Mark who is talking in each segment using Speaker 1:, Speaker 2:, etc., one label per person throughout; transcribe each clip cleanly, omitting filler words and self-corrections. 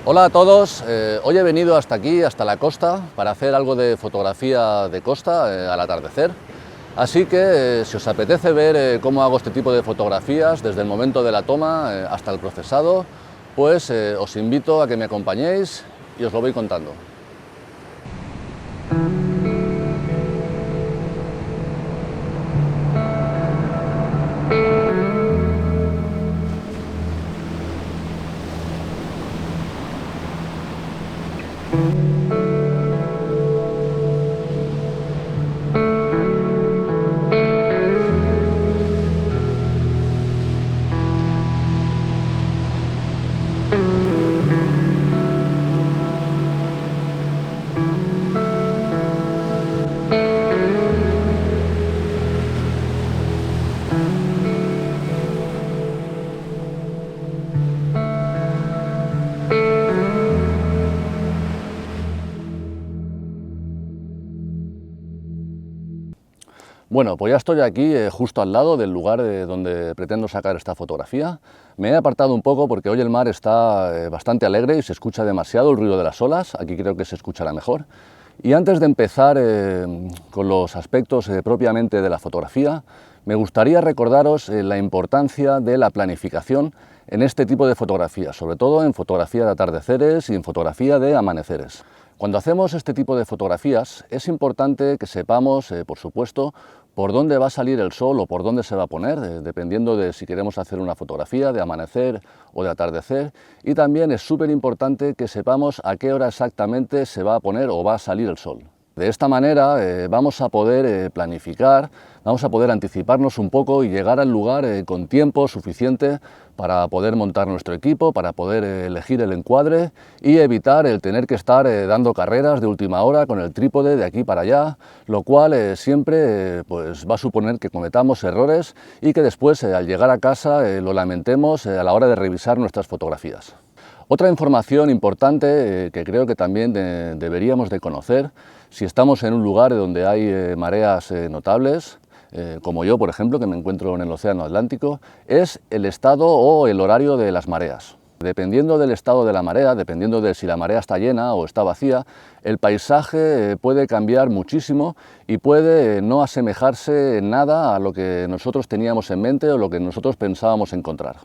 Speaker 1: Hola a todos, hoy he venido hasta aquí, hasta la costa, para hacer algo de fotografía de costa al atardecer. Así que si os apetece ver cómo hago este tipo de fotografías, desde el momento de la toma hasta el procesado, pues os invito a que me acompañéis y os lo voy contando. Bueno, pues ya estoy aquí justo al lado del lugar donde pretendo sacar esta fotografía. Me he apartado un poco porque hoy el mar está bastante alegre y se escucha demasiado el ruido de las olas. Aquí creo que se escuchará mejor. Y antes de empezar con los aspectos propiamente de la fotografía, me gustaría recordaros la importancia de la planificación en este tipo de fotografías, sobre todo en fotografía de atardeceres y en fotografía de amaneceres. Cuando hacemos este tipo de fotografías es importante que sepamos, por supuesto, por dónde va a salir el sol o por dónde se va a poner, dependiendo de si queremos hacer una fotografía de amanecer o de atardecer, y también es súper importante que sepamos a qué hora exactamente se va a poner o va a salir el sol. De esta manera vamos a poder planificar, vamos a poder anticiparnos un poco y llegar al lugar con tiempo suficiente para poder montar nuestro equipo, para poder elegir el encuadre y evitar el tener que estar dando carreras de última hora con el trípode de aquí para allá, lo cual siempre pues va a suponer que cometamos errores y que después al llegar a casa lo lamentemos a la hora de revisar nuestras fotografías. Otra información importante que creo que también deberíamos de conocer, si estamos en un lugar donde hay mareas notables, como yo, por ejemplo, que me encuentro en el Océano Atlántico, es el estado o el horario de las mareas. Dependiendo del estado de la marea, dependiendo de si la marea está llena o está vacía, el paisaje puede cambiar muchísimo y puede no asemejarse en nada a lo que nosotros teníamos en mente o lo que nosotros pensábamos encontrar.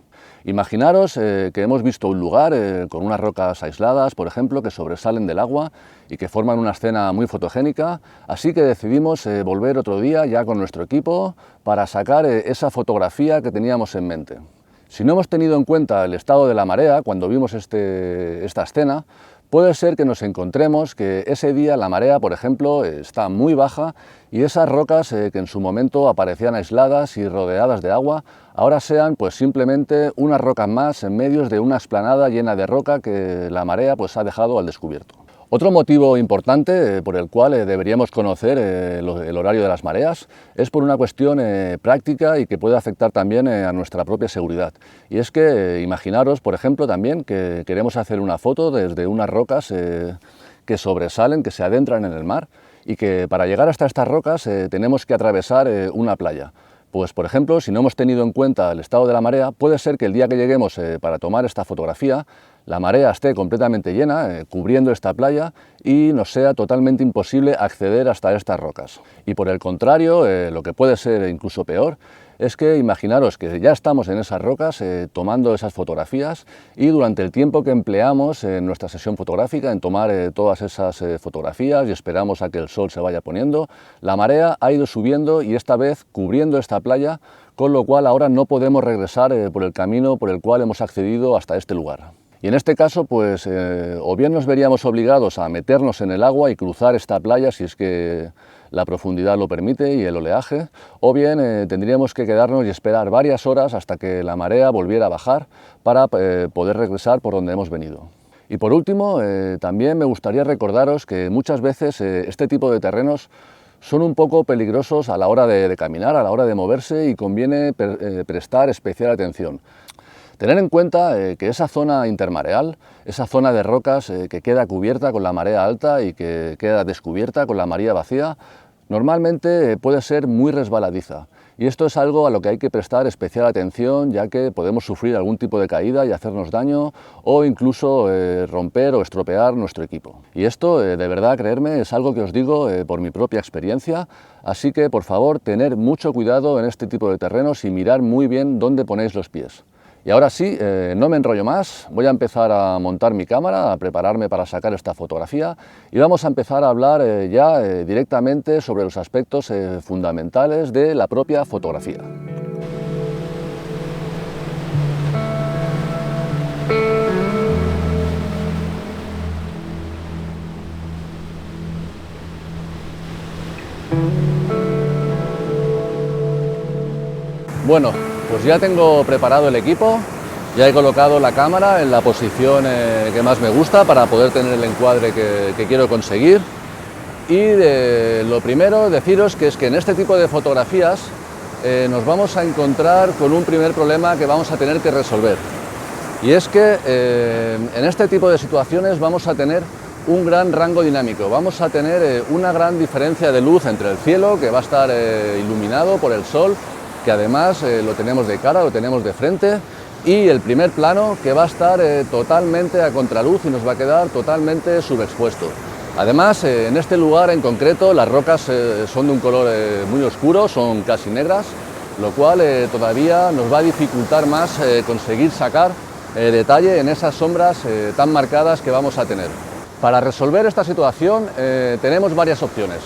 Speaker 1: Imaginaros que hemos visto un lugar con unas rocas aisladas, por ejemplo, que sobresalen del agua y que forman una escena muy fotogénica, así que decidimos volver otro día ya con nuestro equipo para sacar esa fotografía que teníamos en mente. Si no hemos tenido en cuenta el estado de la marea cuando vimos esta escena, puede ser que nos encontremos que ese día la marea, por ejemplo, está muy baja y esas rocas que en su momento aparecían aisladas y rodeadas de agua, ahora sean pues simplemente unas rocas más en medio de una explanada llena de roca que la marea pues ha dejado al descubierto. Otro motivo importante por el cual deberíamos conocer el horario de las mareas es por una cuestión práctica y que puede afectar también a nuestra propia seguridad. Y es que imaginaros, por ejemplo, también que queremos hacer una foto desde unas rocas que sobresalen, que se adentran en el mar y que para llegar hasta estas rocas tenemos que atravesar una playa. Pues, por ejemplo, si no hemos tenido en cuenta el estado de la marea, puede ser que el día que lleguemos para tomar esta fotografía, la marea esté completamente llena, cubriendo esta playa y nos sea totalmente imposible acceder hasta estas rocas. Y por el contrario, lo que puede ser incluso peor, es que imaginaros que ya estamos en esas rocas tomando esas fotografías y durante el tiempo que empleamos en nuestra sesión fotográfica en tomar todas esas fotografías y esperamos a que el sol se vaya poniendo, la marea ha ido subiendo y esta vez cubriendo esta playa, con lo cual ahora no podemos regresar por el camino por el cual hemos accedido hasta este lugar. Y en este caso, pues, o bien nos veríamos obligados a meternos en el agua y cruzar esta playa si es que la profundidad lo permite y el oleaje, o bien tendríamos que quedarnos y esperar varias horas hasta que la marea volviera a bajar para poder regresar por donde hemos venido. Y por último, también me gustaría recordaros que muchas veces este tipo de terrenos son un poco peligrosos a la hora de caminar, a la hora de moverse y conviene prestar especial atención. Tener en cuenta que esa zona intermareal, esa zona de rocas que queda cubierta con la marea alta y que queda descubierta con la marea vacía, normalmente puede ser muy resbaladiza Y esto es algo a lo que hay que prestar especial atención, ya que podemos sufrir algún tipo de caída y hacernos daño, o incluso romper o estropear nuestro equipo. Y esto, de verdad, creerme, es algo que os digo por mi propia experiencia, así que por favor, tener mucho cuidado en este tipo de terrenos y mirar muy bien dónde ponéis los pies. Y ahora sí, no me enrollo más, voy a empezar a montar mi cámara, a prepararme para sacar esta fotografía y vamos a empezar a hablar directamente sobre los aspectos fundamentales de la propia fotografía. Bueno, pues ya tengo preparado el equipo, ya he colocado la cámara en la posición que más me gusta para poder tener el encuadre que quiero conseguir. Y lo primero deciros que es que en este tipo de fotografías nos vamos a encontrar con un primer problema que vamos a tener que resolver. Y es que en este tipo de situaciones vamos a tener un gran rango dinámico, vamos a tener una gran diferencia de luz entre el cielo, que va a estar iluminado por el sol, que además lo tenemos de cara, lo tenemos de frente, y el primer plano, que va a estar totalmente a contraluz y nos va a quedar totalmente subexpuesto. Además, en este lugar en concreto, las rocas son de un color muy oscuro, son casi negras, lo cual todavía nos va a dificultar más conseguir sacar detalle en esas sombras tan marcadas que vamos a tener. Para resolver esta situación tenemos varias opciones.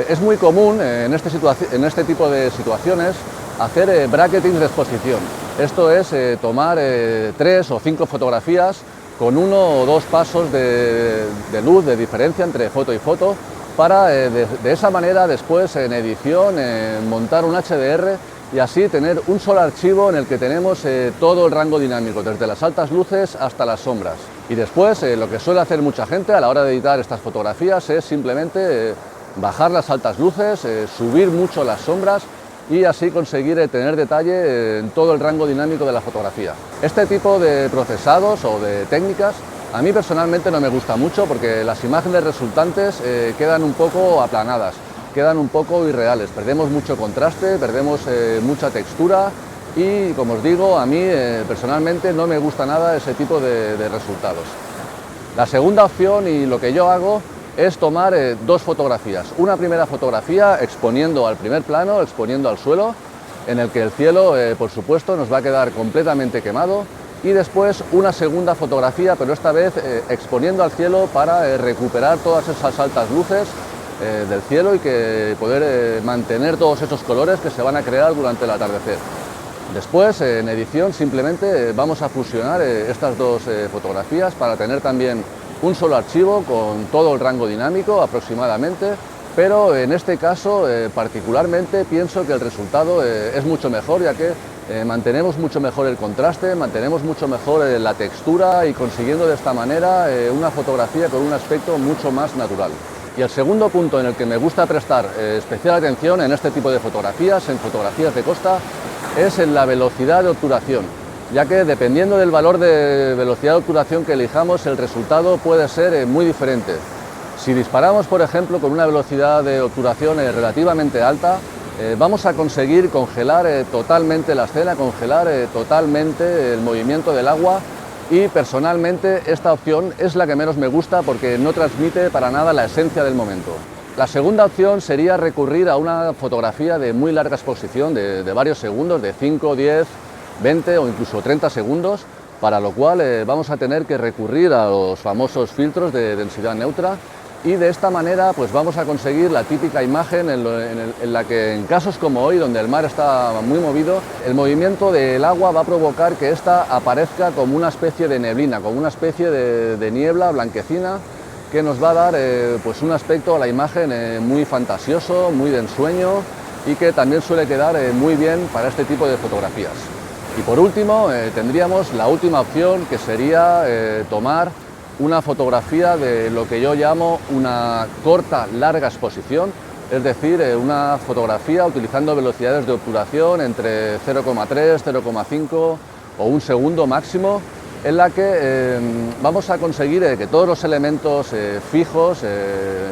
Speaker 1: Es muy común en este tipo de situaciones hacer bracketings de exposición. Esto es tomar 3 o 5 fotografías con 1 o 2 pasos de luz, de diferencia entre foto y foto, para de esa manera después en edición montar un HDR y así tener un solo archivo en el que tenemos todo el rango dinámico, desde las altas luces hasta las sombras. Y después lo que suele hacer mucha gente a la hora de editar estas fotografías es simplemente bajar las altas luces, subir mucho las sombras y así conseguir tener detalle en todo el rango dinámico de la fotografía. Este tipo de procesados o de técnicas a mí personalmente no me gusta mucho porque las imágenes resultantes quedan un poco aplanadas, quedan un poco irreales, perdemos mucho contraste, perdemos mucha textura y, como os digo, a mí personalmente no me gusta nada ese tipo de resultados. La segunda opción, y lo que yo hago, es tomar 2 fotografías. Una primera fotografía exponiendo al primer plano, exponiendo al suelo, en el que el cielo, por supuesto, nos va a quedar completamente quemado, y después una segunda fotografía, pero esta vez exponiendo al cielo para recuperar todas esas altas luces del cielo y que poder mantener todos esos colores que se van a crear durante el atardecer. Después, en edición, simplemente vamos a fusionar estas 2 fotografías para tener también un solo archivo con todo el rango dinámico aproximadamente, pero en este caso particularmente pienso que el resultado es mucho mejor, ya que mantenemos mucho mejor el contraste, mantenemos mucho mejor la textura y consiguiendo de esta manera una fotografía con un aspecto mucho más natural. Y el segundo punto en el que me gusta prestar especial atención en este tipo de fotografías, en fotografías de costa, es en la velocidad de obturación, ya que dependiendo del valor de velocidad de obturación que elijamos, el resultado puede ser muy diferente. Si disparamos, por ejemplo, con una velocidad de obturación relativamente alta, vamos a conseguir congelar totalmente la escena, congelar totalmente el movimiento del agua, y personalmente esta opción es la que menos me gusta porque no transmite para nada la esencia del momento. La segunda opción sería recurrir a una fotografía de muy larga exposición, de varios segundos, de 5, 10, 20 o incluso 30 segundos, para lo cual vamos a tener que recurrir a los famosos filtros de densidad neutra, y de esta manera pues vamos a conseguir la típica imagen en la que, en casos como hoy, donde el mar está muy movido, el movimiento del agua va a provocar que ésta aparezca como una especie de neblina, como una especie de niebla blanquecina, que nos va a dar pues un aspecto a la imagen muy fantasioso, muy de ensueño, y que también suele quedar muy bien para este tipo de fotografías. Y por último tendríamos la última opción, que sería tomar una fotografía de lo que yo llamo una corta larga exposición, es decir, una fotografía utilizando velocidades de obturación entre 0,3, 0,5 o 1 segundo máximo, en la que vamos a conseguir que todos los elementos fijos,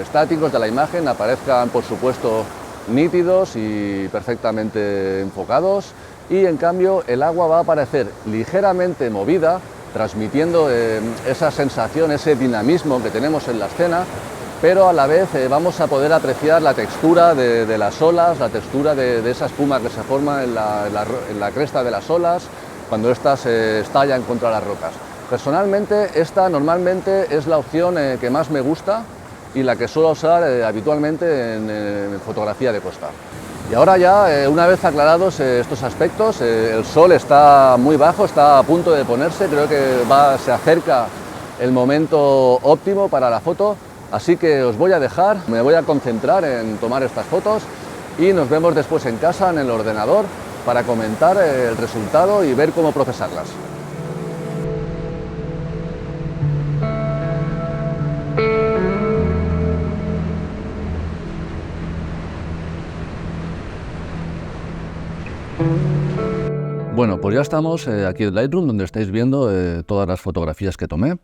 Speaker 1: estáticos de la imagen aparezcan, por supuesto, nítidos y perfectamente enfocados, y en cambio el agua va a aparecer ligeramente movida, transmitiendo esa sensación, ese dinamismo que tenemos en la escena, pero a la vez vamos a poder apreciar la textura de las olas, la textura de esa espuma que se forma en la cresta de las olas cuando éstas estallan contra las rocas. Personalmente, esta normalmente es la opción que más me gusta y la que suelo usar habitualmente en fotografía de costa. Y ahora ya, una vez aclarados estos aspectos, el sol está muy bajo, está a punto de ponerse, creo que se acerca el momento óptimo para la foto, así que os voy a dejar, me voy a concentrar en tomar estas fotos y nos vemos después en casa, en el ordenador, para comentar el resultado y ver cómo procesarlas. Bueno, pues ya estamos aquí en Lightroom, donde estáis viendo todas las fotografías que tomé.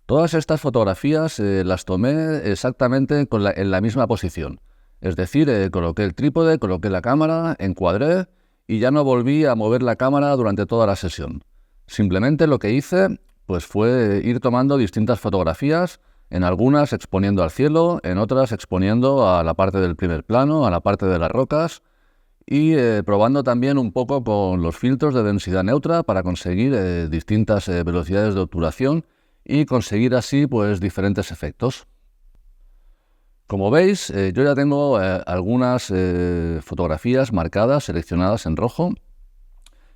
Speaker 1: Todas estas fotografías las tomé exactamente en la misma posición. Es decir, coloqué el trípode, coloqué la cámara, encuadré y ya no volví a mover la cámara durante toda la sesión. Simplemente lo que hice pues, fue ir tomando distintas fotografías, en algunas exponiendo al cielo, en otras exponiendo a la parte del primer plano, a la parte de las rocas, y probando también un poco con los filtros de densidad neutra para conseguir distintas velocidades de obturación y conseguir así pues diferentes efectos. Como veis, yo ya tengo algunas fotografías marcadas, seleccionadas en rojo,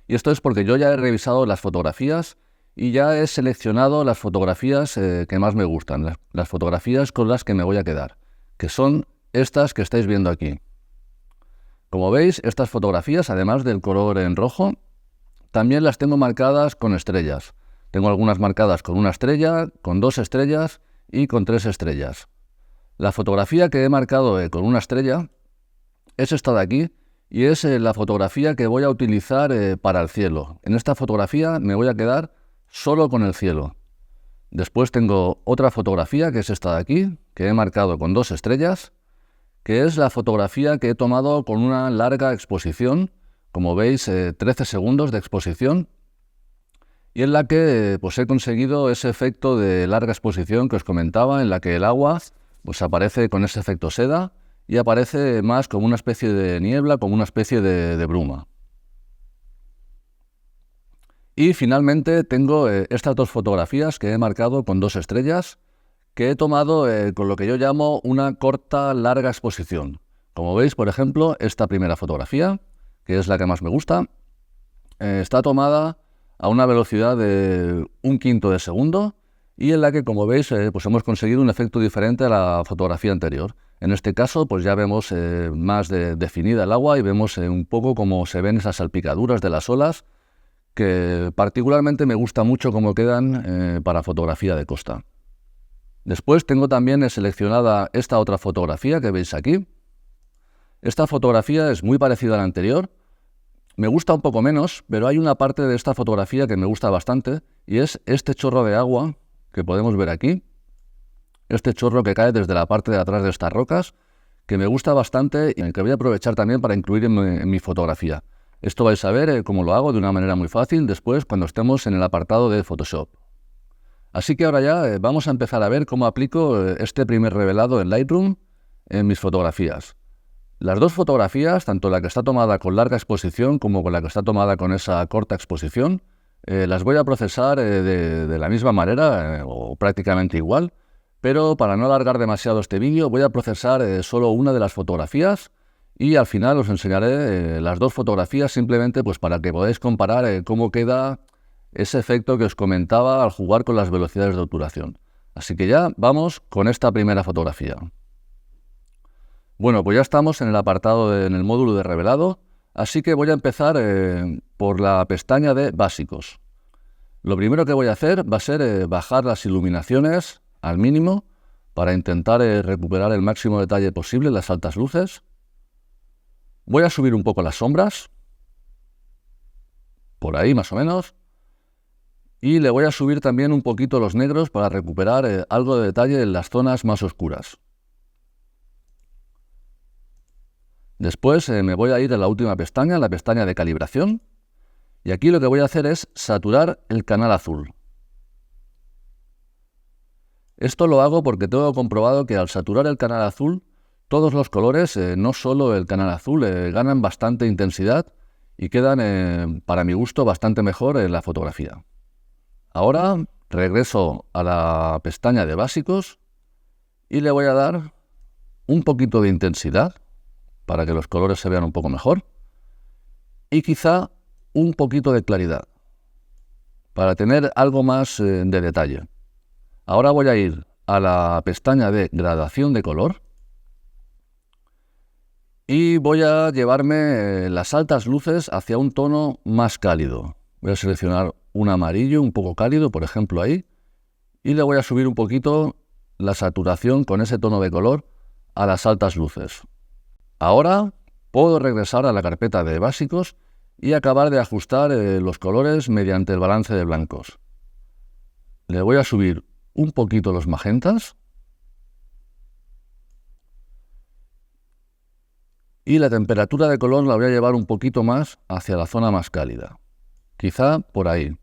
Speaker 1: y esto es porque yo ya he revisado las fotografías y ya he seleccionado las fotografías que más me gustan, las fotografías con las que me voy a quedar, que son estas que estáis viendo aquí. Como veis, estas fotografías, además del color en rojo, también las tengo marcadas con estrellas. Tengo algunas marcadas con una estrella, con 2 estrellas y con 3 estrellas. La fotografía que he marcado con una estrella es esta de aquí y es la fotografía que voy a utilizar para el cielo. En esta fotografía me voy a quedar solo con el cielo. Después tengo otra fotografía que es esta de aquí, que he marcado con 2 estrellas, que es la fotografía que he tomado con una larga exposición, como veis 13 segundos de exposición, y en la que pues, he conseguido ese efecto de larga exposición que os comentaba, en la que el agua pues, aparece con ese efecto seda y aparece más como una especie de niebla, como una especie de bruma. Y finalmente tengo estas 2 fotografías que he marcado con 2 estrellas, que he tomado con lo que yo llamo una corta larga exposición. Como veis, por ejemplo, esta primera fotografía, que es la que más me gusta, está tomada a una velocidad de 1/5 de segundo y en la que, como veis, pues hemos conseguido un efecto diferente a la fotografía anterior. En este caso, pues ya vemos más definida el agua y vemos un poco cómo se ven esas salpicaduras de las olas, que particularmente me gusta mucho cómo quedan para fotografía de costa. Después tengo también seleccionada esta otra fotografía que veis aquí. Esta fotografía es muy parecida a la anterior. Me gusta un poco menos, pero hay una parte de esta fotografía que me gusta bastante y es este chorro de agua que podemos ver aquí. Este chorro que cae desde la parte de atrás de estas rocas, que me gusta bastante y que voy a aprovechar también para incluir en mi fotografía. Esto vais a ver cómo lo hago de una manera muy fácil después cuando estemos en el apartado de Photoshop. Así que ahora ya vamos a empezar a ver cómo aplico este primer revelado en Lightroom en mis fotografías. Las 2 fotografías, tanto la que está tomada con larga exposición como con la que está tomada con esa corta exposición, las voy a procesar de la misma manera o prácticamente igual, pero para no alargar demasiado este vídeo voy a procesar solo una de las fotografías y al final os enseñaré las 2 fotografías simplemente pues, para que podáis comparar cómo queda ese efecto que os comentaba al jugar con las velocidades de obturación. Así que ya vamos con esta primera fotografía. Bueno, pues ya estamos en el apartado, en el módulo de revelado, así que voy a empezar por la pestaña de básicos. Lo primero que voy a hacer va a ser bajar las iluminaciones al mínimo para intentar recuperar el máximo detalle posible en las altas luces. Voy a subir un poco las sombras, por ahí más o menos. Y le voy a subir también un poquito los negros para recuperar algo de detalle en las zonas más oscuras. Después me voy a ir a la última pestaña, la pestaña de calibración, y aquí lo que voy a hacer es saturar el canal azul. Esto lo hago porque tengo comprobado que al saturar el canal azul, todos los colores, no solo el canal azul, ganan bastante intensidad y quedan, para mi gusto, bastante mejor en la fotografía. Ahora regreso a la pestaña de básicos y le voy a dar un poquito de intensidad para que los colores se vean un poco mejor y quizá un poquito de claridad para tener algo más de detalle. Ahora voy a ir a la pestaña de gradación de color y voy a llevarme las altas luces hacia un tono más cálido. Voy a seleccionar un amarillo un poco cálido, por ejemplo ahí, y le voy a subir un poquito la saturación con ese tono de color a las altas luces. Ahora puedo regresar a la carpeta de básicos y acabar de ajustar los colores mediante el balance de blancos. Le voy a subir un poquito los magentas y la temperatura de color la voy a llevar un poquito más hacia la zona más cálida. Quizá por ahí.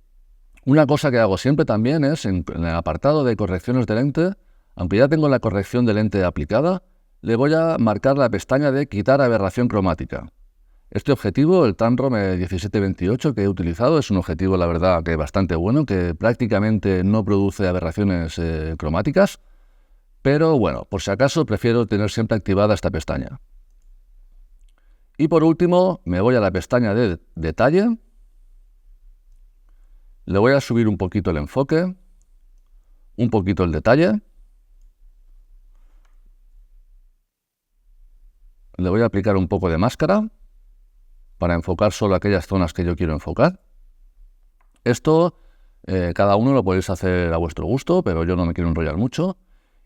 Speaker 1: Una cosa que hago siempre también es en el apartado de correcciones de lente, aunque ya tengo la corrección de lente aplicada, le voy a marcar la pestaña de quitar aberración cromática. Este objetivo, el Tamron 1728 que he utilizado, es un objetivo, la verdad, que bastante bueno, que prácticamente no produce aberraciones cromáticas, pero bueno, por si acaso prefiero tener siempre activada esta pestaña. Y por último, me voy a la pestaña de detalle, le voy a subir un poquito el enfoque, un poquito el detalle, le voy a aplicar un poco de máscara, para enfocar solo aquellas zonas que yo quiero enfocar. Esto cada uno lo podéis hacer a vuestro gusto, pero yo no me quiero enrollar mucho.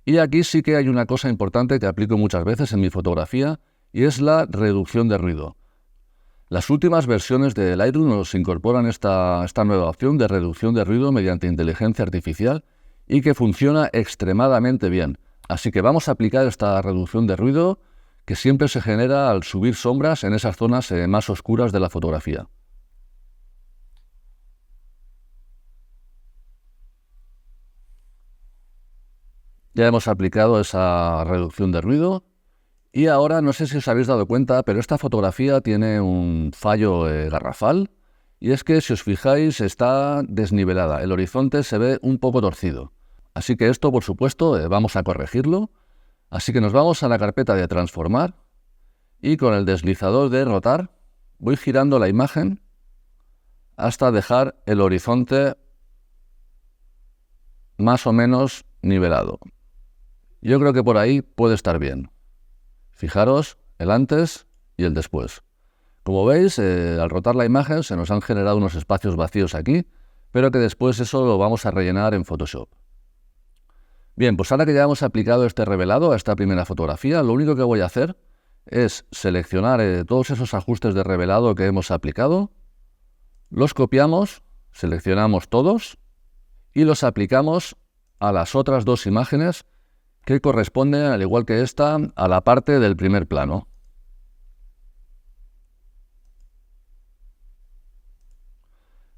Speaker 1: Y aquí sí que hay una cosa importante que aplico muchas veces en mi fotografía y es la reducción de ruido. Las últimas versiones de Lightroom nos incorporan esta nueva opción de reducción de ruido mediante inteligencia artificial y que funciona extremadamente bien. Así que vamos a aplicar esta reducción de ruido que siempre se genera al subir sombras en esas zonas más oscuras de la fotografía. Ya hemos aplicado esa reducción de ruido y ahora no sé si os habéis dado cuenta, pero esta fotografía tiene un fallo garrafal y es que si os fijáis está desnivelada, el horizonte se ve un poco torcido. Así que esto, por supuesto, vamos a corregirlo. Así que nos vamos a la carpeta de transformar y con el deslizador de rotar voy girando la imagen hasta dejar el horizonte más o menos nivelado. Yo creo que por ahí puede estar bien. Fijaros el antes y el después. Como veis, al rotar la imagen se nos han generado unos espacios vacíos aquí, pero que después eso lo vamos a rellenar en Photoshop. Bien, pues ahora que ya hemos aplicado este revelado a esta primera fotografía, lo único que voy a hacer es seleccionar todos esos ajustes de revelado que hemos aplicado, los copiamos, seleccionamos todos y los aplicamos a las otras dos imágenes que corresponden, al igual que esta, a la parte del primer plano.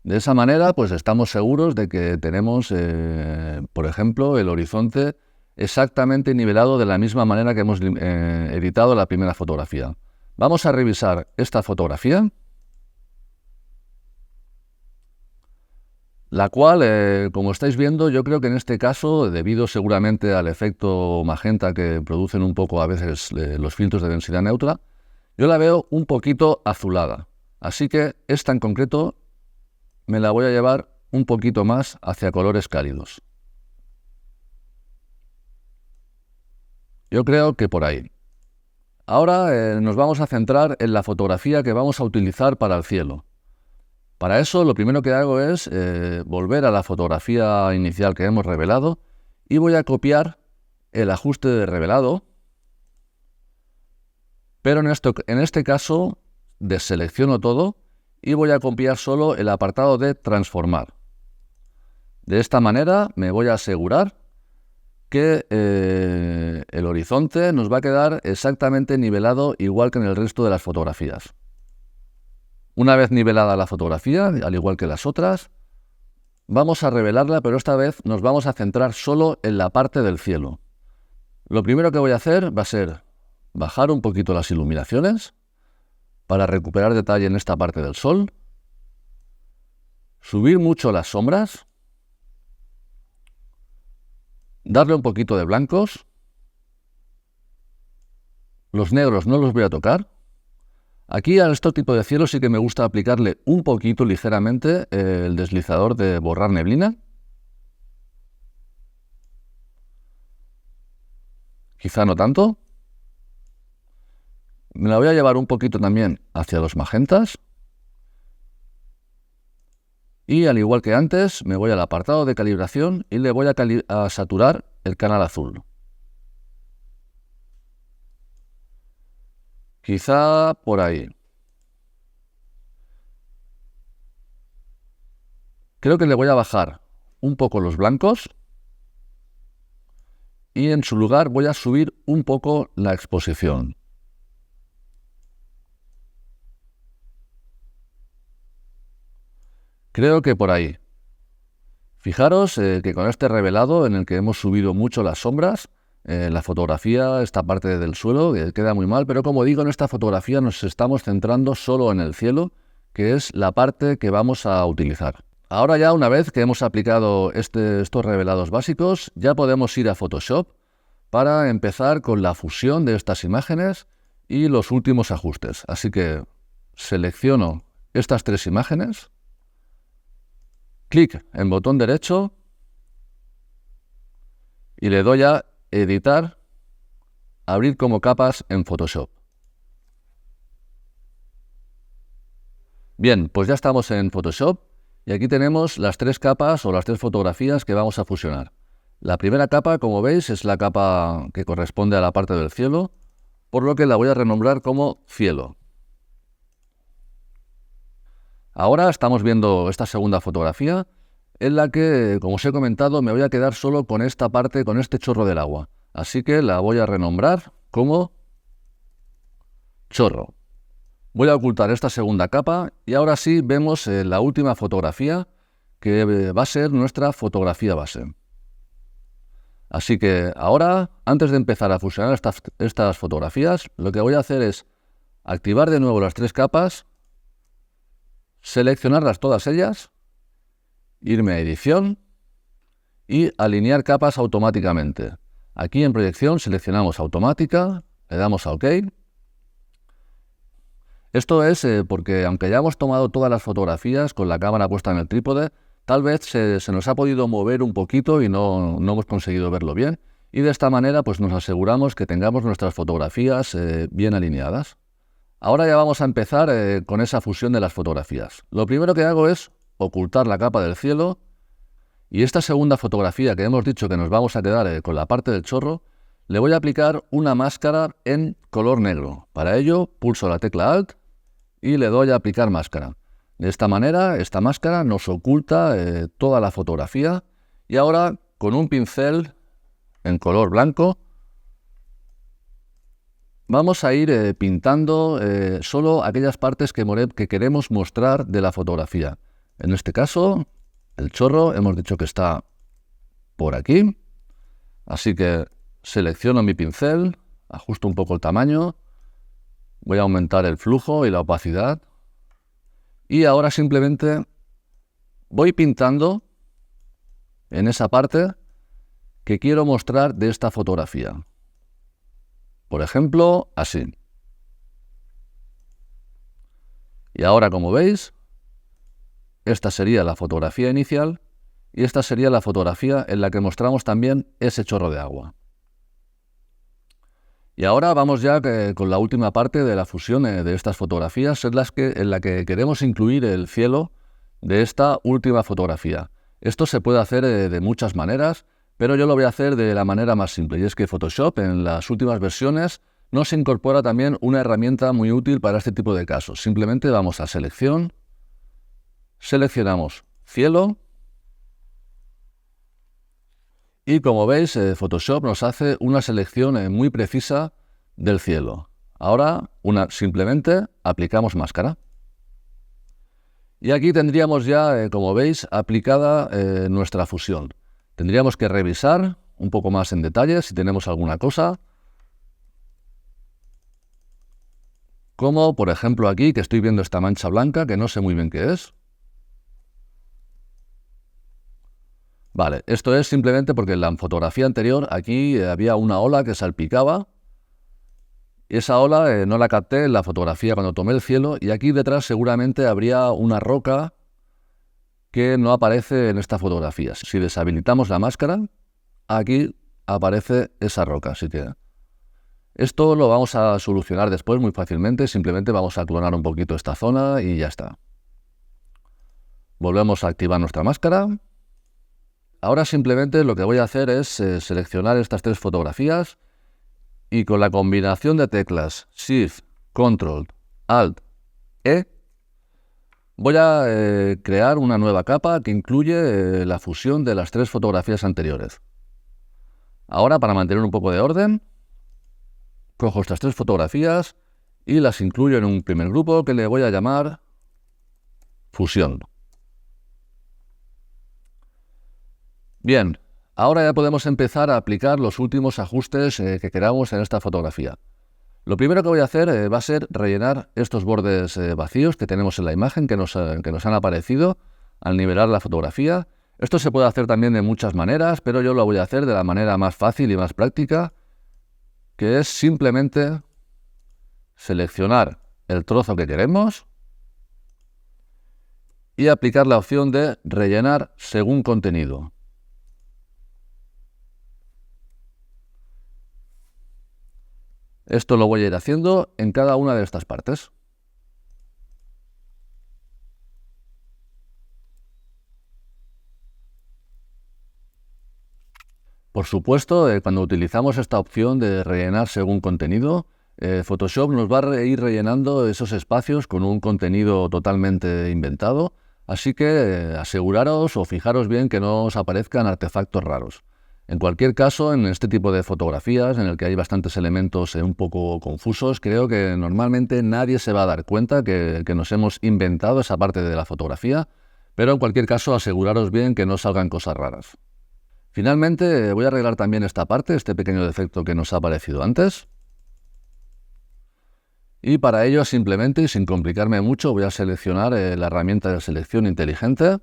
Speaker 1: De esa manera, pues estamos seguros de que tenemos, por ejemplo, el horizonte exactamente nivelado de la misma manera que hemos editado la primera fotografía. Vamos a revisar esta fotografía, la cual, como estáis viendo, yo creo que en este caso, debido seguramente al efecto magenta que producen un poco a veces los filtros de densidad neutra, yo la veo un poquito azulada. Así que esta en concreto me la voy a llevar un poquito más hacia colores cálidos. Yo creo que por ahí. Ahora nos vamos a centrar en la fotografía que vamos a utilizar para el cielo. Para eso lo primero que hago es volver a la fotografía inicial que hemos revelado y voy a copiar el ajuste de revelado, pero en este caso deselecciono todo y voy a copiar solo el apartado de transformar. De esta manera me voy a asegurar que el horizonte nos va a quedar exactamente nivelado igual que en el resto de las fotografías. Una vez nivelada la fotografía, al igual que las otras, vamos a revelarla, pero esta vez nos vamos a centrar solo en la parte del cielo. Lo primero que voy a hacer va a ser bajar un poquito las iluminaciones para recuperar detalle en esta parte del sol, subir mucho las sombras, darle un poquito de blancos, los negros no los voy a tocar. Aquí a este tipo de cielo sí que me gusta aplicarle un poquito ligeramente el deslizador de borrar neblina. Quizá no tanto. Me la voy a llevar un poquito también hacia los magentas. Y al igual que antes, me voy al apartado de calibración y le voy a saturar el canal azul. Quizá por ahí. Creo que le voy a bajar un poco los blancos y en su lugar voy a subir un poco la exposición. Creo que por ahí. Fijaros que con este revelado en el que hemos subido mucho las sombras, la fotografía, esta parte del suelo, queda muy mal, pero como digo, en esta fotografía nos estamos centrando solo en el cielo, que es la parte que vamos a utilizar. Ahora ya una vez que hemos aplicado estos revelados básicos, ya podemos ir a Photoshop para empezar con la fusión de estas imágenes y los últimos ajustes. Así que selecciono estas tres imágenes, clic en botón derecho y le doy a Editar, Abrir como capas en Photoshop. Bien, pues ya estamos en Photoshop y aquí tenemos las tres capas o las tres fotografías que vamos a fusionar. La primera capa, como veis, es la capa que corresponde a la parte del cielo, por lo que la voy a renombrar como cielo. Ahora estamos viendo esta segunda fotografía, en la que, como os he comentado, me voy a quedar solo con esta parte, con este chorro del agua. Así que la voy a renombrar como chorro. Voy a ocultar esta segunda capa y ahora sí vemos la última fotografía, que va a ser nuestra fotografía base. Así que ahora, antes de empezar a fusionar estas fotografías, lo que voy a hacer es activar de nuevo las tres capas, seleccionarlas todas ellas, irme a edición y alinear capas automáticamente. Aquí en proyección seleccionamos automática, le damos a OK. Esto es porque aunque hayamos tomado todas las fotografías con la cámara puesta en el trípode, tal vez se nos ha podido mover un poquito y no hemos conseguido verlo bien. Y de esta manera pues nos aseguramos que tengamos nuestras fotografías bien alineadas. Ahora ya vamos a empezar con esa fusión de las fotografías. Lo primero que hago es ocultar la capa del cielo y esta segunda fotografía que hemos dicho que nos vamos a quedar con la parte del chorro, le voy a aplicar una máscara en color negro. Para ello pulso la tecla Alt y le doy a aplicar máscara. De esta manera, esta máscara nos oculta toda la fotografía y ahora con un pincel en color blanco vamos a ir pintando solo aquellas partes que queremos mostrar de la fotografía. En este caso, el chorro hemos dicho que está por aquí, así que selecciono mi pincel, ajusto un poco el tamaño, voy a aumentar el flujo y la opacidad y ahora simplemente voy pintando en esa parte que quiero mostrar de esta fotografía. Por ejemplo, así. Y ahora, como veis, esta sería la fotografía inicial y esta sería la fotografía en la que mostramos también ese chorro de agua. Y ahora vamos ya con la última parte de la fusión de estas fotografías, en la que queremos incluir el cielo de esta última fotografía. Esto se puede hacer de muchas maneras, pero yo lo voy a hacer de la manera más simple, y es que Photoshop en las últimas versiones nos incorpora también una herramienta muy útil para este tipo de casos. Simplemente vamos a selección, seleccionamos cielo Y como veis, Photoshop nos hace una selección muy precisa del cielo. Ahora simplemente aplicamos máscara. Y aquí tendríamos ya, como veis, aplicada nuestra fusión. Tendríamos que revisar un poco más en detalle si tenemos alguna cosa. Como por ejemplo aquí, que estoy viendo esta mancha blanca, que no sé muy bien qué es. Vale, esto es simplemente porque en la fotografía anterior aquí había una ola que salpicaba. Esa ola no la capté en la fotografía cuando tomé el cielo, y aquí detrás seguramente habría una roca que no aparece en esta fotografía. Si deshabilitamos la máscara, aquí aparece esa roca. Así que esto lo vamos a solucionar después muy fácilmente. Simplemente vamos a clonar un poquito esta zona y ya está. Volvemos a activar nuestra máscara. Ahora simplemente lo que voy a hacer es seleccionar estas tres fotografías y con la combinación de teclas Shift, Control, Alt, E, voy a crear una nueva capa que incluye la fusión de las tres fotografías anteriores. Ahora, para mantener un poco de orden, cojo estas tres fotografías y las incluyo en un primer grupo que le voy a llamar Fusión. Bien, ahora ya podemos empezar a aplicar los últimos ajustes que queramos en esta fotografía. Lo primero que voy a hacer va a ser rellenar estos bordes vacíos que tenemos en la imagen que nos han aparecido al nivelar la fotografía. Esto se puede hacer también de muchas maneras, pero yo lo voy a hacer de la manera más fácil y más práctica, que es simplemente seleccionar el trozo que queremos y aplicar la opción de rellenar según contenido. Esto lo voy a ir haciendo en cada una de estas partes. Por supuesto, cuando utilizamos esta opción de rellenar según contenido, Photoshop nos va a ir rellenando esos espacios con un contenido totalmente inventado, así que aseguraros o fijaros bien que no os aparezcan artefactos raros. En cualquier caso, en este tipo de fotografías, en el que hay bastantes elementos un poco confusos, creo que normalmente nadie se va a dar cuenta que nos hemos inventado esa parte de la fotografía, pero en cualquier caso aseguraros bien que no salgan cosas raras. Finalmente voy a arreglar también esta parte, este pequeño defecto que nos ha aparecido antes. Y para ello simplemente, y sin complicarme mucho, voy a seleccionar la herramienta de selección inteligente.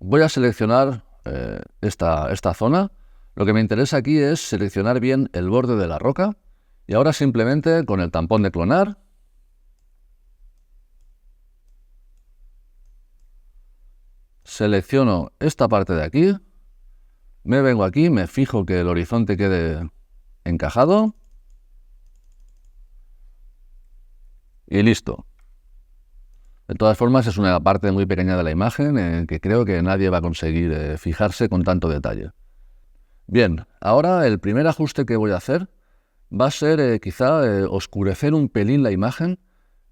Speaker 1: Voy a seleccionar esta zona. Lo que me interesa aquí es seleccionar bien el borde de la roca. Y ahora simplemente con el tampón de clonar, selecciono esta parte de aquí, me vengo aquí, me fijo que el horizonte quede encajado y listo. De todas formas, es una parte muy pequeña de la imagen en que creo que nadie va a conseguir fijarse con tanto detalle. Bien, ahora el primer ajuste que voy a hacer va a ser quizá oscurecer un pelín la imagen,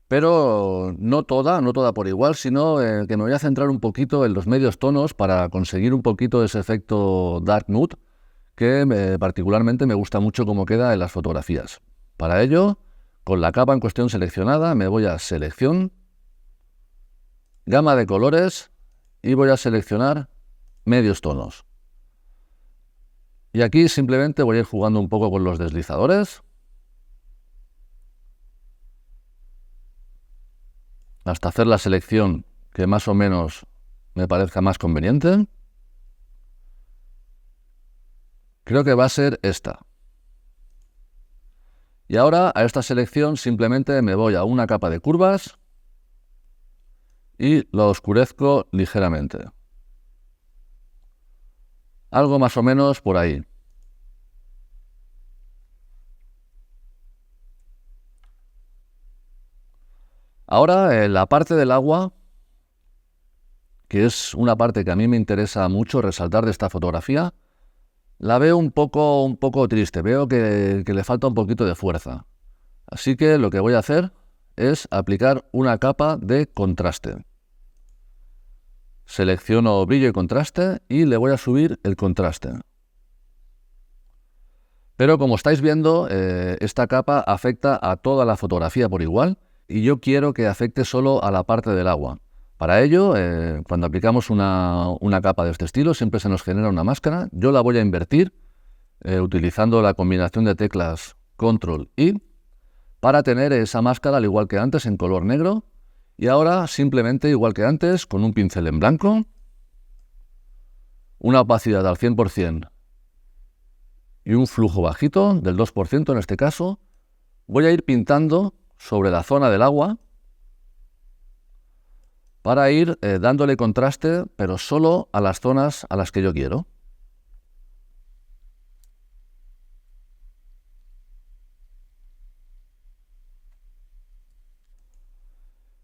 Speaker 1: pero no toda por igual, sino que me voy a centrar un poquito en los medios tonos para conseguir un poquito ese efecto dark mood que particularmente me gusta mucho cómo queda en las fotografías. Para ello, con la capa en cuestión seleccionada, me voy a Selección, Gama de colores y voy a seleccionar medios tonos. Y aquí simplemente voy a ir jugando un poco con los deslizadores hasta hacer la selección que más o menos me parezca más conveniente. Creo que va a ser esta. Y ahora a esta selección simplemente me voy a una capa de curvas y lo oscurezco ligeramente. Algo más o menos por ahí. Ahora la parte del agua, que es una parte que a mí me interesa mucho resaltar de esta fotografía, la veo un poco triste, veo que le falta un poquito de fuerza. Así que lo que voy a hacer es aplicar una capa de contraste. selecciono brillo y contraste y le voy a subir el contraste. Pero como estáis viendo, esta capa afecta a toda la fotografía por igual y yo quiero que afecte solo a la parte del agua. Para ello, cuando aplicamos una capa de este estilo, siempre se nos genera una máscara. Yo la voy a invertir utilizando la combinación de teclas Control-I para tener esa máscara al igual que antes en color negro. Y ahora simplemente igual que antes con un pincel en blanco, una opacidad al 100% y un flujo bajito del 2% en este caso, voy a ir pintando sobre la zona del agua para ir dándole contraste, pero solo a las zonas a las que yo quiero.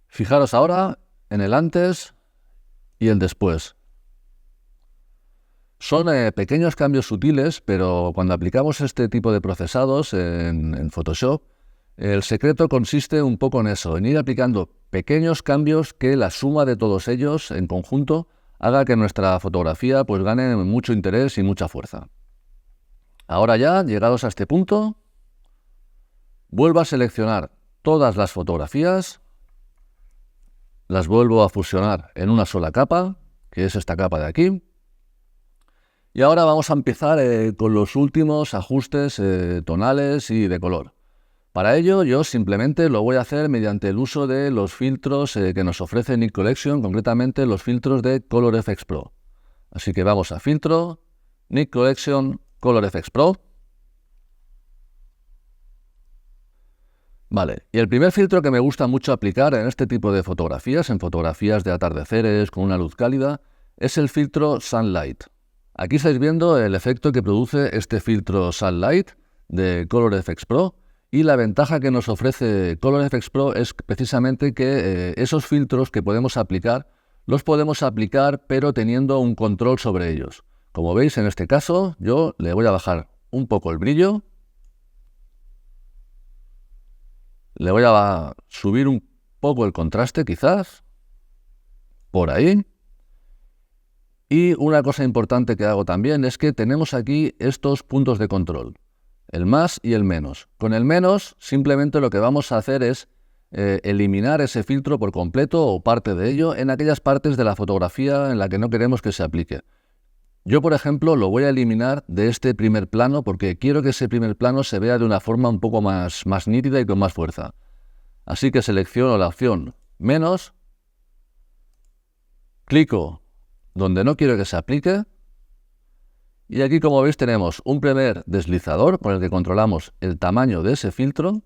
Speaker 1: Fijaros ahora en el antes y el después. Son pequeños cambios sutiles, pero cuando aplicamos este tipo de procesados en Photoshop, el secreto consiste un poco en eso, en ir aplicando pequeños cambios que la suma de todos ellos en conjunto haga que nuestra fotografía pues gane mucho interés y mucha fuerza. Ahora ya, llegados a este punto, vuelvo a seleccionar todas las fotografías, las vuelvo a fusionar en una sola capa, que es esta capa de aquí. Y ahora vamos a empezar con los últimos ajustes tonales y de color. Para ello yo simplemente lo voy a hacer mediante el uso de los filtros que nos ofrece Nik Collection, concretamente los filtros de Color Efex Pro. Así que vamos a Filtro, Nik Collection, Color Efex Pro. Vale, y el primer filtro que me gusta mucho aplicar en este tipo de fotografías, en fotografías de atardeceres con una luz cálida, es el filtro Sunlight. Aquí estáis viendo el efecto que produce este filtro Sunlight de Color Efex Pro y la ventaja que nos ofrece Color Efex Pro es precisamente que esos filtros que podemos aplicar, los podemos aplicar pero teniendo un control sobre ellos. Como veis en este caso yo le voy a bajar un poco el brillo, le voy a subir un poco el contraste quizás, por ahí. Y una cosa importante que hago también es que tenemos aquí estos puntos de control, el más y el menos. Con el menos simplemente lo que vamos a hacer es eliminar ese filtro por completo o parte de ello en aquellas partes de la fotografía en la que no queremos que se aplique. Yo, por ejemplo, lo voy a eliminar de este primer plano porque quiero que ese primer plano se vea de una forma un poco más nítida y con más fuerza. Así que selecciono la opción menos, clico donde no quiero que se aplique, y aquí como veis tenemos un primer deslizador con el que controlamos el tamaño de ese filtro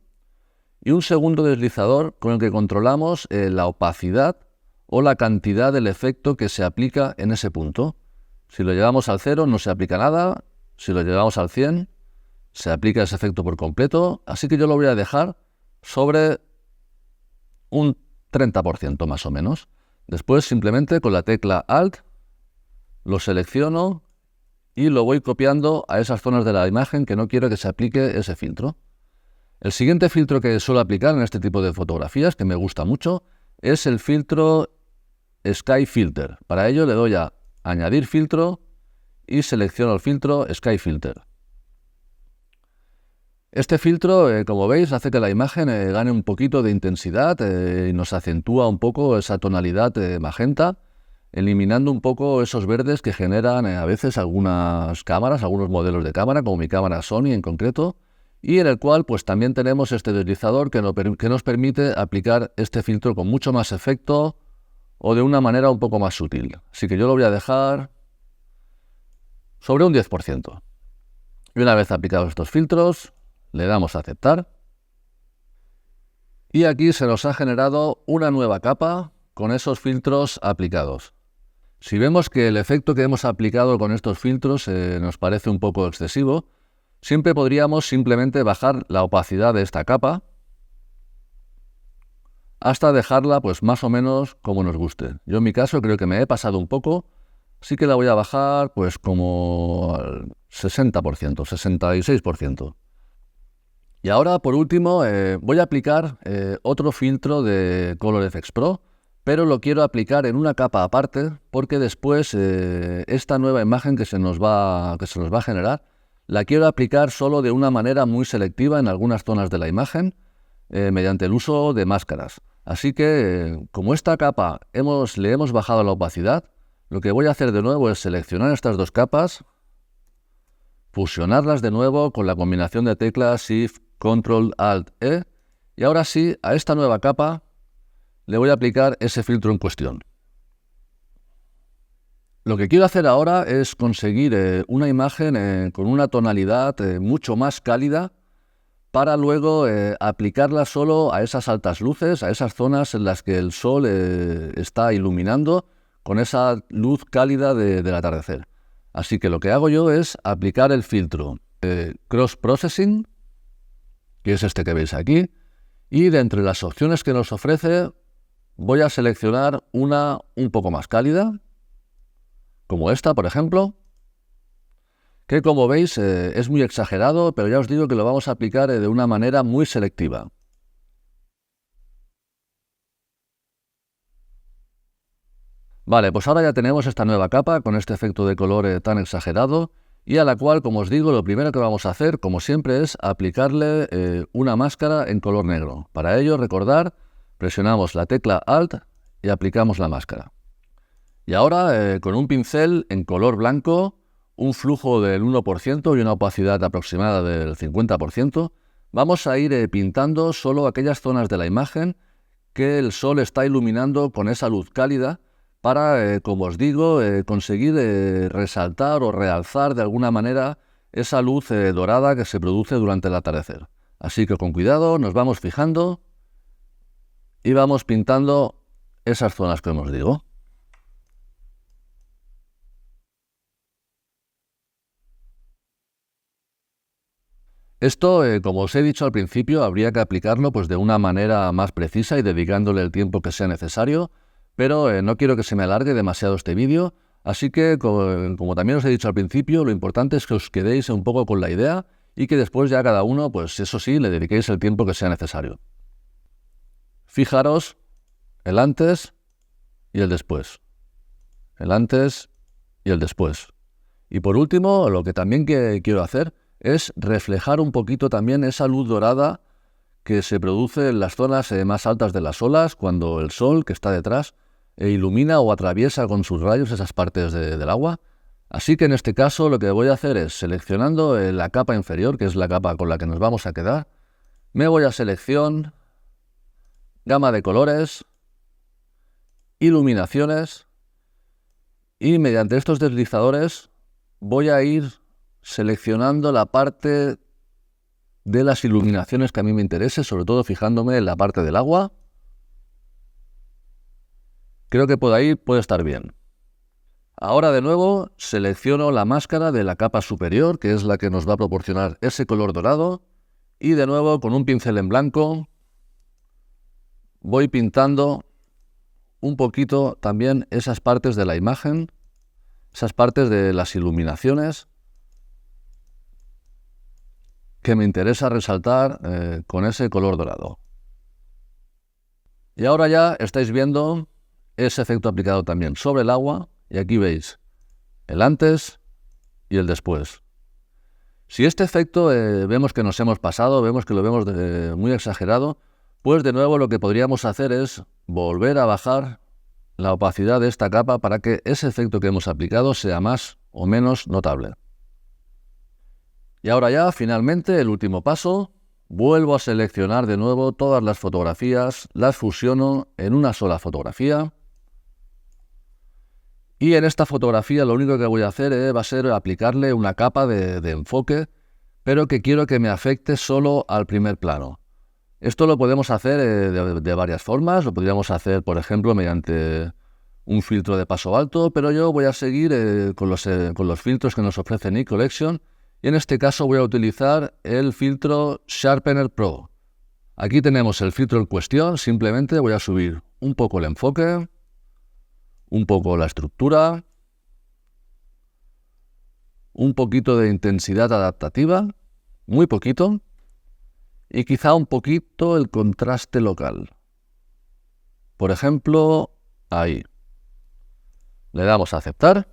Speaker 1: y un segundo deslizador con el que controlamos la opacidad o la cantidad del efecto que se aplica en ese punto. Si lo llevamos al 0 no se aplica nada, si lo llevamos al 100 se aplica ese efecto por completo, así que yo lo voy a dejar sobre un 30% más o menos. Después simplemente con la tecla Alt lo selecciono y lo voy copiando a esas zonas de la imagen que no quiero que se aplique ese filtro. El siguiente filtro que suelo aplicar en este tipo de fotografías, que me gusta mucho, es el filtro Sky Filter. Para ello le doy a Añadir filtro y selecciono el filtro Sky Filter. Este filtro, como veis, hace que la imagen gane un poquito de intensidad y nos acentúa un poco esa tonalidad magenta, eliminando un poco esos verdes que generan a veces algunas cámaras, algunos modelos de cámara, como mi cámara Sony en concreto, y en el cual pues también tenemos este deslizador que nos permite aplicar este filtro con mucho más efecto o de una manera un poco más sutil. Así que yo lo voy a dejar sobre un 10%. Y una vez aplicados estos filtros, le damos a aceptar. Y aquí se nos ha generado una nueva capa con esos filtros aplicados. Si vemos que el efecto que hemos aplicado con estos filtros nos parece un poco excesivo, siempre podríamos simplemente bajar la opacidad de esta capa hasta dejarla pues más o menos como nos guste. Yo en mi caso creo que me he pasado un poco, así que la voy a bajar pues como al 60%, 66%. Y ahora por último voy a aplicar otro filtro de Color Efex Pro, pero lo quiero aplicar en una capa aparte porque después esta nueva imagen que se nos va a generar la quiero aplicar solo de una manera muy selectiva en algunas zonas de la imagen mediante el uso de máscaras. Así que como esta capa le hemos bajado la opacidad, lo que voy a hacer de nuevo es seleccionar estas dos capas, fusionarlas de nuevo con la combinación de teclas Shift, Control, Alt, E, y ahora sí, a esta nueva capa le voy a aplicar ese filtro en cuestión. Lo que quiero hacer ahora es conseguir una imagen con una tonalidad mucho más cálida para luego aplicarla solo a esas altas luces, a esas zonas en las que el sol está iluminando con esa luz cálida del atardecer. Así que lo que hago yo es aplicar el filtro Cross Processing, que es este que veis aquí, y de entre las opciones que nos ofrece voy a seleccionar una un poco más cálida, como esta, por ejemplo, que como veis es muy exagerado, pero ya os digo que lo vamos a aplicar de una manera muy selectiva. Vale, pues ahora ya tenemos esta nueva capa con este efecto de color tan exagerado y a la cual, como os digo, lo primero que vamos a hacer, como siempre, es aplicarle una máscara en color negro. Para ello, recordar, presionamos la tecla Alt y aplicamos la máscara. Y ahora, con un pincel en color blanco, un flujo del 1% y una opacidad aproximada del 50%, vamos a ir pintando solo aquellas zonas de la imagen que el sol está iluminando con esa luz cálida para, como os digo, conseguir resaltar o realzar de alguna manera esa luz dorada que se produce durante el atardecer. Así que con cuidado nos vamos fijando y vamos pintando esas zonas que os digo. Esto, como os he dicho al principio, habría que aplicarlo pues, de una manera más precisa y dedicándole el tiempo que sea necesario, pero no quiero que se me alargue demasiado este vídeo, así que, como también os he dicho al principio, lo importante es que os quedéis un poco con la idea y que después ya cada uno, pues eso sí, le dediquéis el tiempo que sea necesario. Fijaros el antes y el después. El antes y el después. Y por último, lo que también quiero hacer es reflejar un poquito también esa luz dorada que se produce en las zonas más altas de las olas cuando el sol que está detrás ilumina o atraviesa con sus rayos esas partes del agua. Así que en este caso lo que voy a hacer es, seleccionando la capa inferior, que es la capa con la que nos vamos a quedar, me voy a selección, gama de colores, iluminaciones, y mediante estos deslizadores voy a ir seleccionando la parte de las iluminaciones que a mí me interese, sobre todo fijándome en la parte del agua. Creo que por ahí puede estar bien. Ahora de nuevo selecciono la máscara de la capa superior, que es la que nos va a proporcionar ese color dorado, y de nuevo con un pincel en blanco voy pintando un poquito también esas partes de la imagen, esas partes de las iluminaciones que me interesa resaltar con ese color dorado. Y ahora ya estáis viendo ese efecto aplicado también sobre el agua, y aquí veis el antes y el después. Si este efecto vemos que nos hemos pasado, vemos que lo vemos muy exagerado, pues de nuevo lo que podríamos hacer es volver a bajar la opacidad de esta capa para que ese efecto que hemos aplicado sea más o menos notable. Y ahora ya, finalmente, el último paso, vuelvo a seleccionar de nuevo todas las fotografías, las fusiono en una sola fotografía. Y en esta fotografía lo único que voy a hacer va a ser aplicarle una capa de enfoque, pero que quiero que me afecte solo al primer plano. Esto lo podemos hacer de varias formas, lo podríamos hacer, por ejemplo, mediante un filtro de paso alto, pero yo voy a seguir con los filtros que nos ofrece Nik Collection, y en este caso voy a utilizar el filtro Sharpener Pro. Aquí tenemos el filtro en cuestión, simplemente voy a subir un poco el enfoque, un poco la estructura, un poquito de intensidad adaptativa, muy poquito, y quizá un poquito el contraste local. Por ejemplo, Ahí. Le damos a aceptar.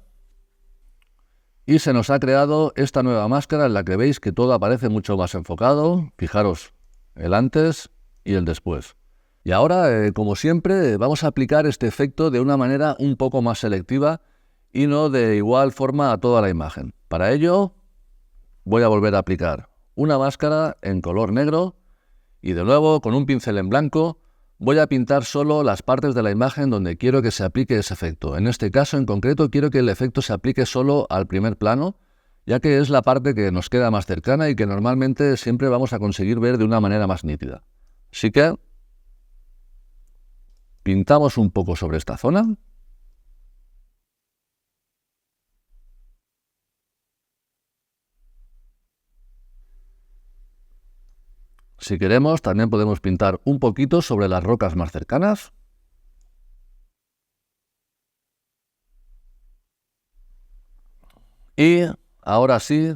Speaker 1: Y se nos ha creado esta nueva máscara en la que veis que todo aparece mucho más enfocado. Fijaros, el antes y el después. Y ahora, como siempre, vamos a aplicar este efecto de una manera un poco más selectiva y no de igual forma a toda la imagen. Para ello, voy a volver a aplicar una máscara en color negro y de nuevo, con un pincel en blanco, voy a pintar solo las partes de la imagen donde quiero que se aplique ese efecto. En este caso en concreto quiero que el efecto se aplique solo al primer plano, ya que es la parte que nos queda más cercana y que normalmente siempre vamos a conseguir ver de una manera más nítida. Así que pintamos un poco sobre esta zona. Si queremos, también podemos pintar un poquito sobre las rocas más cercanas. Y ahora sí,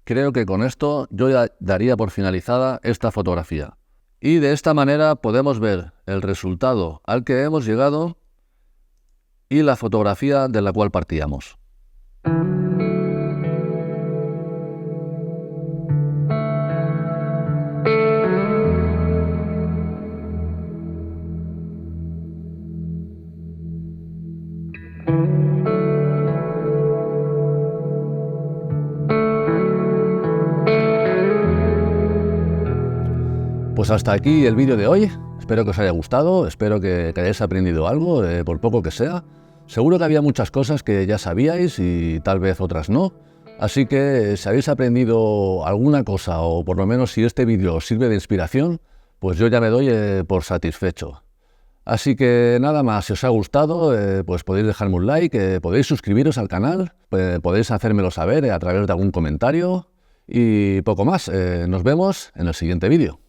Speaker 1: creo que con esto yo ya daría por finalizada esta fotografía. Y de esta manera podemos ver el resultado al que hemos llegado y la fotografía de la cual partíamos. Pues hasta aquí el vídeo de hoy. Espero que os haya gustado, espero que hayáis aprendido algo, por poco que sea. Seguro que había muchas cosas que ya sabíais y tal vez otras no. Así que si habéis aprendido alguna cosa o por lo menos si este vídeo os sirve de inspiración, pues yo ya me doy por satisfecho. Así que nada más, si os ha gustado, pues podéis dejarme un like, podéis suscribiros al canal, podéis hacérmelo saber a través de algún comentario y poco más. Nos vemos en el siguiente vídeo.